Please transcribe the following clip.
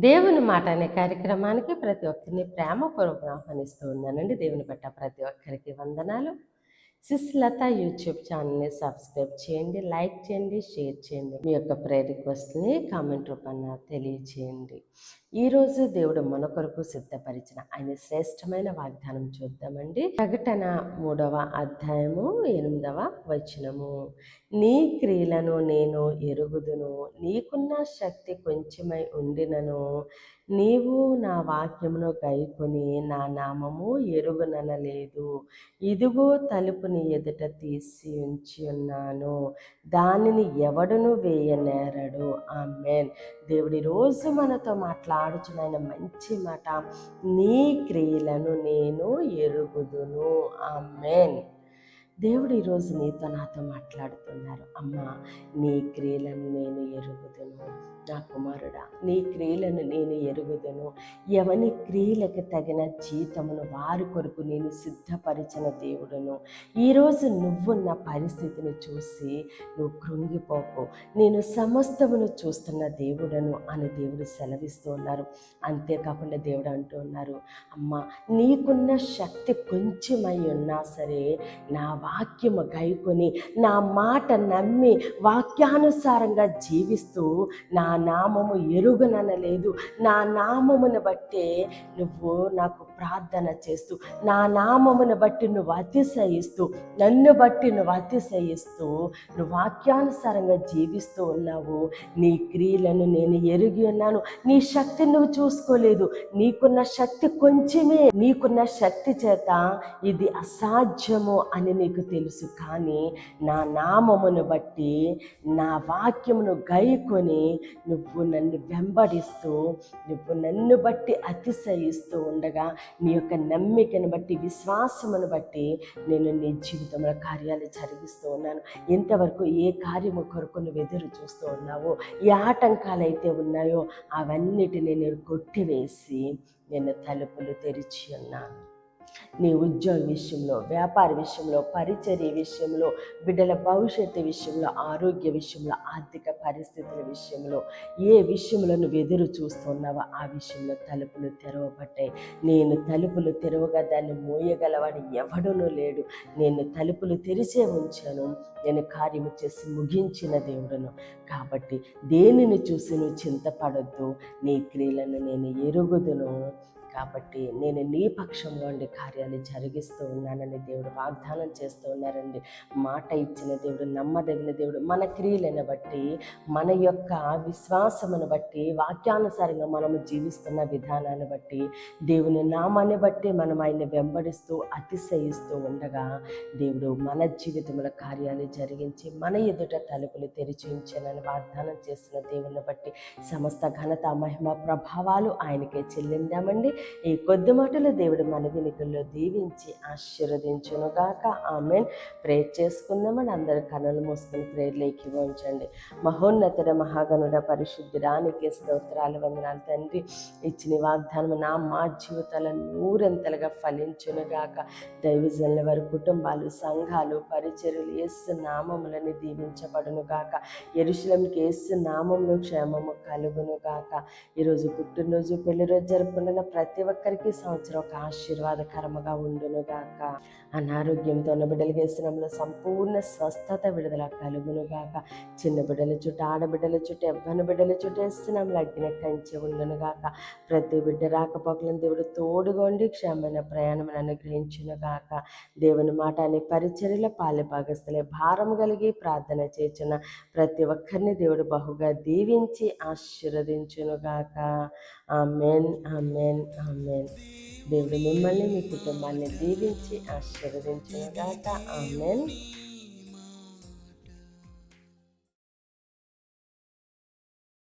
దేవుని మాట అనే కార్యక్రమానికి ప్రతి ఒక్కరిని ప్రేమపూర్వకంగా ఆహ్వానిస్తూ ఉన్నానండి. దేవుని పట్ల ప్రతి ఒక్కరికి వందనాలు. సిస్లత యూట్యూబ్ ఛానల్ని సబ్స్క్రైబ్ చేయండి, లైక్ చేయండి, షేర్ చేయండి. మీ యొక్క ప్రేయర్ రిక్వెస్ట్ని కామెంట్ రూపంలో తెలియచేయండి. ఈరోజు దేవుడు మన కొరకు సిద్ధపరిచిన ఆయన శ్రేష్టమైన వాగ్దానం చూద్దామండి. ప్రకటన 3వ అధ్యాయము 8వ వచనము. నీ క్రియలను నేను ఎరుగుదును, నీకున్న శక్తి కొంచెమై ఉండినను నీవు నా వాక్యమును గైకొని నా నామము ఎరుగుననలేదు. ఇదిగో తలుపు నీ ఎదుట తీసి ఉంచి ఉన్నాను, దానిని ఎవడును వేయనేరడు. ఆమేన్. దేవుడి రోజు మనతో మాట్లాడుచున్న మంచి మాట, నీ క్రియలను నేను ఎరుగుదును. ఆమేన్. దేవుడు ఈరోజు నీతో నాతో మాట్లాడుతున్నారు. అమ్మా, నీ క్రియలను నేను ఎరుగుదును. నా కుమారుడా, నీ క్రియలను నేను ఎరుగుదును. ఎవని క్రియలకు తగిన జీతమును వారి కొరకు నేను సిద్ధపరిచిన దేవుడును. ఈరోజు నువ్వున్న పరిస్థితిని చూసి నువ్వు కృంగిపోకు, నేను సమస్తమును చూస్తున్న దేవుడను అని దేవుడు సెలవిస్తూ ఉన్నారు. అంతేకాకుండా దేవుడు అంటూ ఉన్నారు, అమ్మ, నీకున్న శక్తి కొంచెమై ఉన్నా సరే నా వాక్యము గైకొని నా మాట నమ్మి వాక్యానుసారంగా జీవిస్తూ నా నామము ఎరుగననలేదు. నా నామమును బట్టే నువ్వు నాకు ప్రార్థన చేస్తూ, నా నామమును బట్టి నువ్వు అతిశయిస్తూ, నన్ను బట్టి నువ్వు అతిశయిస్తూ నువ్వు వాక్యానుసారంగా జీవిస్తూ ఉన్నావు. నీ క్రియలను నేను ఎరిగి ఉన్నాను. నీ శక్తిని నువ్వు చూసుకోలేదు. నీకున్న శక్తి కొంచెమే. నీకున్న శక్తి చేత ఇది అసాధ్యము అని నీకు తెలుసు. కానీ నా నామమును బట్టి, నా వాక్యమును గైకొని నువ్వు నన్ను వెంబడిస్తూ, నువ్వు నన్ను బట్టి అతిశయిస్తూ ఉండగా, నీ యొక్క నమ్మికను బట్టి, విశ్వాసమును బట్టి నేను నీ జీవితంలో కార్యాలు జరిగిస్తూ ఉన్నాను. ఇంతవరకు ఏ కార్యము కొరకు నువ్వు ఎదురు చూస్తూ ఉన్నావో, ఏ ఆటంకాలు అయితే ఉన్నాయో అవన్నిటిని నేను కొట్టివేసి నేను తలుపులు తెరిచి ఉన్నాను. నీ ఉద్యోగ విషయంలో, వ్యాపార విషయంలో, పరిచర్య విషయంలో, బిడ్డల భవిష్యత్తు విషయంలో, ఆరోగ్య విషయంలో, ఆర్థిక పరిస్థితుల విషయంలో, ఏ విషయంలో నువ్వు ఎదురు చూస్తున్నావో ఆ విషయంలో తలుపులు తెరవబడ్డాయి. నేను తలుపులు తెరవగా దాన్ని మోయగలవాడు ఎవడూనూ లేడు. నేను తలుపులు తెరిచే ఉంచాను. నేను కార్యము చేసి ముగించిన దేవుడును. కాబట్టి దేనిని చూసి నువ్వు చింతపడొద్దు. నీ క్రియలను నేను ఎరుగుదును. కాబట్టి నేను నీ పక్షంలో ఉండి కార్యాలు జరిగిస్తూ ఉన్నానని దేవుడు వాగ్దానం చేస్తూ ఉన్నారండి. మాట ఇచ్చిన దేవుడు, నమ్మదగిన దేవుడు. మన క్రియలను బట్టి, మన యొక్క విశ్వాసమును బట్టి, వాక్యానుసారంగా మనము జీవిస్తున్న విధానాన్ని బట్టి, దేవుని నామాన్ని బట్టి మనం ఆయన వెంబడిస్తూ అతిశయిస్తూ ఉండగా దేవుడు మన జీవితంలో కార్యాలు జరిగించి మన ఎదుట తలుపులు తెరిచి ఉంచానని వాగ్దానం చేసిన దేవుని బట్టి సమస్త ఘనత, మహిమ, ప్రభావాలు ఆయనకే చెల్లిందామండి. ఈ కొద్ది మాటలు దేవుడు మన వినికిల్లో దీవించి ఆశీర్వదించునుగాక. ఆమెన్. ప్రేర్ చేసుకుందామని అందరూ కన్నులు మూసుకుని ప్రేర్లోకి ఉంచండి. మహోన్నతుడ, మహాగణుడ, పరిశుద్ధుడానికి స్తోత్రాలు, వందనాలు తండ్రి. ఇచ్చిన వాగ్దానం మా జీవితాల నూరంతలుగా ఫలించునుగాక. దైవజనుల వారి కుటుంబాలు, సంఘాలు, పరిచర్యలు యేసు నామములని దీవించబడునుగాక. యెరూషలేముకి యేసు నామములో క్షేమము కలుగునుగాక. ఈరోజు పుట్టినరోజు, పెళ్లి రోజు జరుపుకున్న ప్రతి ఒక్కరికి సంవత్సరం ఒక ఆశీర్వాదకరముగా ఉండునుగాక. అనారోగ్యంతో ఉన్న బిడ్డలకి యేసునామములో సంపూర్ణ స్వస్థత, విడుదల కలుగునుగాక. చిన్న బిడ్డల చుట్టూ, ఆడబిడ్డల చుట్టూ, యవ్వన బిడ్డల చుట్టూ యేసునామములో అగ్ని కంచె ఉండునుగాక. ప్రతి బిడ్డ రాకపోకలను దేవుడు తోడుగా ఉండి క్షేమమైన ప్రయాణమును అనుగ్రహించునుగాక. దేవుని మాట అనే పరిచర్యలో పాలి భాగస్థులే భారం కలిగి ప్రార్థన చేస్తున్న ప్రతి ఒక్కరిని దేవుడు బహుగా దీవించి ఆశీర్వదించునుగాక. Amen, amen, amen. దేవుడు మిమ్మల్ని, మీ కుటుంబాన్ని దీవించి ఆశీర్వదించునుగాక. ఆమెన్.